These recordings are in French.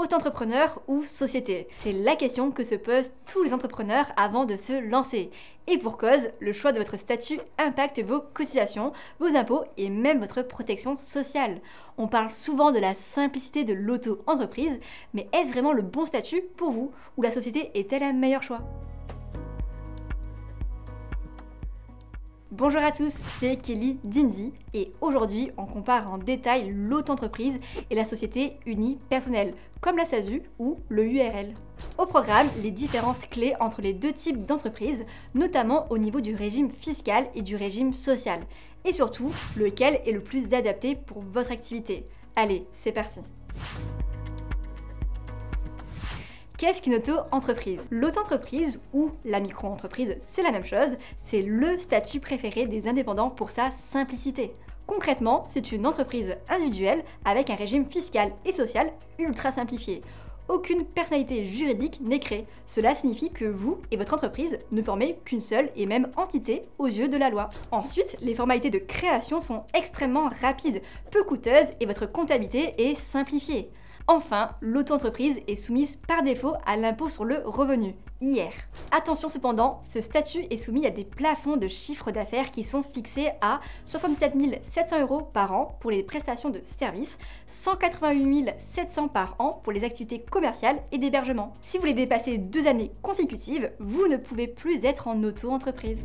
Auto-entrepreneur ou société? C'est la question que se posent tous les entrepreneurs avant de se lancer. Et pour cause, le choix de votre statut impacte vos cotisations, vos impôts et même votre protection sociale. On parle souvent de la simplicité de l'auto-entreprise, mais est-ce vraiment le bon statut pour vous? Ou la société est-elle un meilleur choix? Bonjour à tous, c'est Kelly d'Indy et aujourd'hui on compare en détail l'auto-entreprise et la société unipersonnelle, comme la SASU ou le URL. Au programme, les différences clés entre les deux types d'entreprises, notamment au niveau du régime fiscal et du régime social, et surtout lequel est le plus adapté pour votre activité. Allez, c'est parti! Qu'est-ce qu'une auto-entreprise? L'auto-entreprise ou la micro-entreprise, c'est la même chose, c'est le statut préféré des indépendants pour sa simplicité. Concrètement, c'est une entreprise individuelle avec un régime fiscal et social ultra simplifié. Aucune personnalité juridique n'est créée. Cela signifie que vous et votre entreprise ne formez qu'une seule et même entité aux yeux de la loi. Ensuite, les formalités de création sont extrêmement rapides, peu coûteuses et votre comptabilité est simplifiée. Enfin, l'auto-entreprise est soumise par défaut à l'impôt sur le revenu, IR. Attention cependant, ce statut est soumis à des plafonds de chiffre d'affaires qui sont fixés à 77 700 € par an pour les prestations de services, 188 700 par an pour les activités commerciales et d'hébergement. Si vous les dépassez 2 années consécutives, vous ne pouvez plus être en auto-entreprise.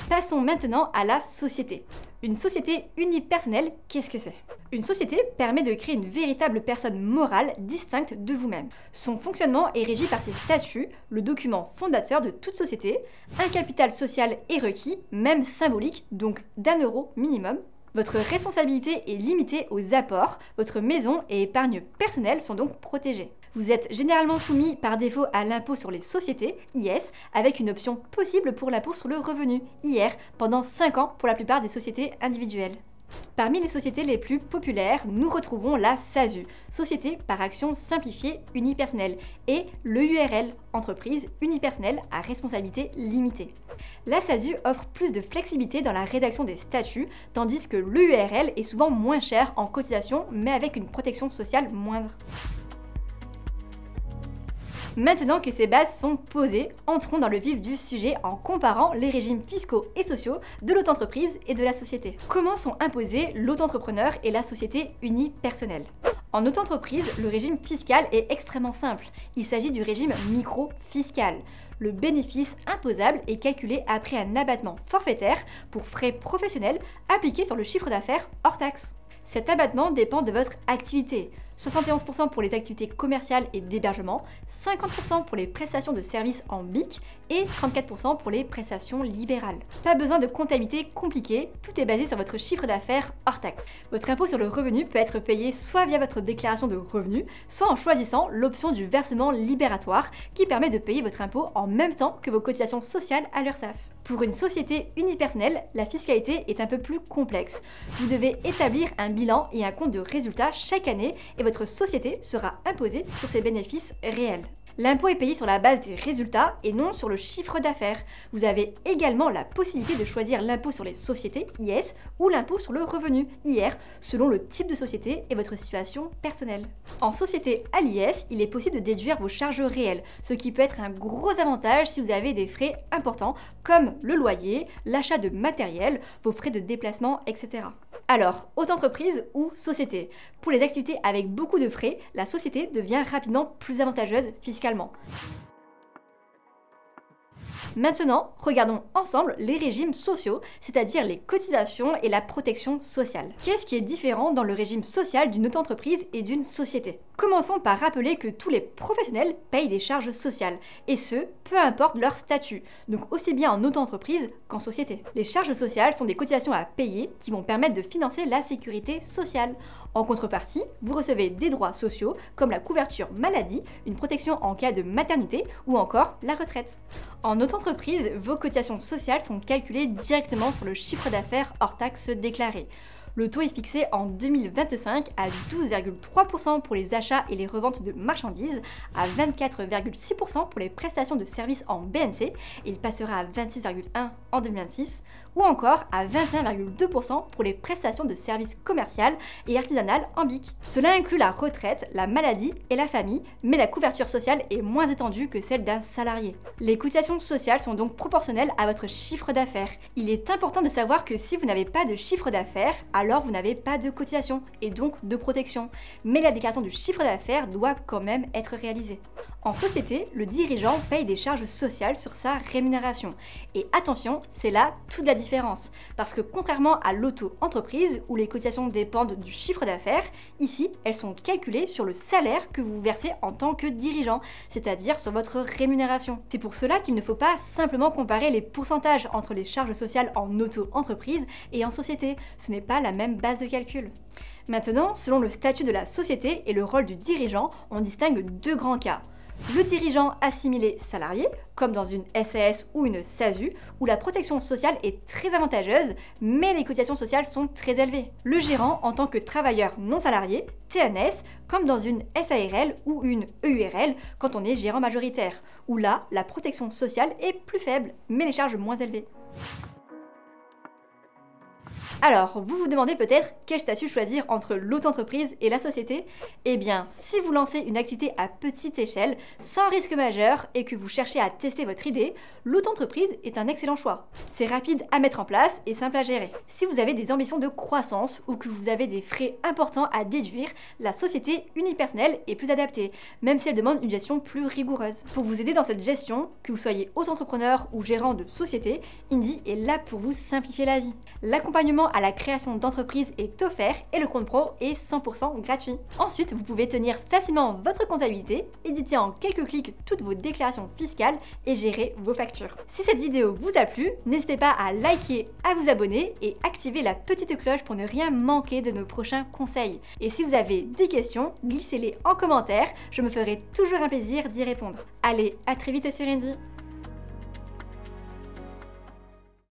Passons maintenant à la société. Une société unipersonnelle, qu'est-ce que c'est? Une société permet de créer une véritable personne morale distincte de vous-même. Son fonctionnement est régi par ses statuts, le document fondateur de toute société. Un capital social est requis, même symbolique, donc d'1 € minimum. Votre responsabilité est limitée aux apports, votre maison et épargne personnelle sont donc protégées. Vous êtes généralement soumis par défaut à l'impôt sur les sociétés, IS, avec une option possible pour l'impôt sur le revenu, IR, pendant 5 ans pour la plupart des sociétés individuelles. Parmi les sociétés les plus populaires, nous retrouvons la SASU, Société par action simplifiée unipersonnelle, et le URL, Entreprise unipersonnelle à responsabilité limitée. La SASU offre plus de flexibilité dans la rédaction des statuts, tandis que le URL est souvent moins cher en cotisation, mais avec une protection sociale moindre. Maintenant que ces bases sont posées, entrons dans le vif du sujet en comparant les régimes fiscaux et sociaux de l'auto-entreprise et de la société. Comment sont imposés l'auto-entrepreneur et la société unipersonnelle? En auto-entreprise, le régime fiscal est extrêmement simple. Il s'agit du régime micro-fiscal. Le bénéfice imposable est calculé après un abattement forfaitaire pour frais professionnels appliqué sur le chiffre d'affaires hors taxe. Cet abattement dépend de votre activité. 71% pour les activités commerciales et d'hébergement, 50% pour les prestations de services en BIC et 34% pour les prestations libérales. Pas besoin de comptabilité compliquée, tout est basé sur votre chiffre d'affaires hors taxe. Votre impôt sur le revenu peut être payé soit via votre déclaration de revenus, soit en choisissant l'option du versement libératoire qui permet de payer votre impôt en même temps que vos cotisations sociales à l'URSSAF. Pour une société unipersonnelle, la fiscalité est un peu plus complexe. Vous devez établir un bilan et un compte de résultats chaque année et votre société sera imposée sur ses bénéfices réels. L'impôt est payé sur la base des résultats et non sur le chiffre d'affaires. Vous avez également la possibilité de choisir l'impôt sur les sociétés, IS, ou l'impôt sur le revenu, IR, selon le type de société et votre situation personnelle. En société à l'IS, il est possible de déduire vos charges réelles, ce qui peut être un gros avantage si vous avez des frais importants comme le loyer, l'achat de matériel, vos frais de déplacement, etc. Alors, auto-entreprise ou société? Pour les activités avec beaucoup de frais, la société devient rapidement plus avantageuse fiscalement. Maintenant, regardons ensemble les régimes sociaux, c'est-à-dire les cotisations et la protection sociale. Qu'est-ce qui est différent dans le régime social d'une auto-entreprise et d'une société? Commençons par rappeler que tous les professionnels payent des charges sociales, et ce, peu importe leur statut, donc aussi bien en auto-entreprise qu'en société. Les charges sociales sont des cotisations à payer qui vont permettre de financer la sécurité sociale. En contrepartie, vous recevez des droits sociaux comme la couverture maladie, une protection en cas de maternité ou encore la retraite. En auto-entreprise, vos cotisations sociales sont calculées directement sur le chiffre d'affaires hors taxes déclaré. Le taux est fixé en 2025 à 12,3% pour les achats et les reventes de marchandises, à 24,6% pour les prestations de services en BNC, et il passera à 26,1% en 2026, ou encore à 21,2% pour les prestations de services commerciales et artisanales en BIC. Cela inclut la retraite, la maladie et la famille, mais la couverture sociale est moins étendue que celle d'un salarié. Les cotisations sociales sont donc proportionnelles à votre chiffre d'affaires. Il est important de savoir que si vous n'avez pas de chiffre d'affaires, alors vous n'avez pas de cotisation et donc de protection. Mais la déclaration du chiffre d'affaires doit quand même être réalisée. En société, le dirigeant paye des charges sociales sur sa rémunération. Et attention, c'est là toute la différence. Parce que contrairement à l'auto-entreprise, où les cotisations dépendent du chiffre d'affaires, ici, elles sont calculées sur le salaire que vous versez en tant que dirigeant, c'est-à-dire sur votre rémunération. C'est pour cela qu'il ne faut pas simplement comparer les pourcentages entre les charges sociales en auto-entreprise et en société. Ce n'est pas la même base de calcul. Maintenant, selon le statut de la société et le rôle du dirigeant, on distingue deux grands cas. Le dirigeant assimilé salarié, comme dans une SAS ou une SASU, où la protection sociale est très avantageuse, mais les cotisations sociales sont très élevées. Le gérant en tant que travailleur non salarié, TNS, comme dans une SARL ou une EURL, quand on est gérant majoritaire, où là, la protection sociale est plus faible, mais les charges moins élevées. Alors, vous vous demandez peut-être quel statut choisir entre l'auto-entreprise et la société? Eh bien, si vous lancez une activité à petite échelle, sans risque majeur et que vous cherchez à tester votre idée, l'auto-entreprise est un excellent choix. C'est rapide à mettre en place et simple à gérer. Si vous avez des ambitions de croissance ou que vous avez des frais importants à déduire, la société unipersonnelle est plus adaptée, même si elle demande une gestion plus rigoureuse. Pour vous aider dans cette gestion, que vous soyez auto-entrepreneur ou gérant de société, Indy est là pour vous simplifier la vie. L'accompagnement à la création d'entreprise est offert et le compte pro est 100% gratuit. Ensuite, vous pouvez tenir facilement votre comptabilité, éditer en quelques clics toutes vos déclarations fiscales et gérer vos factures. Si cette vidéo vous a plu, n'hésitez pas à liker, à vous abonner et activer la petite cloche pour ne rien manquer de nos prochains conseils. Et si vous avez des questions, glissez-les en commentaire, je me ferai toujours un plaisir d'y répondre. Allez, à très vite sur Indy.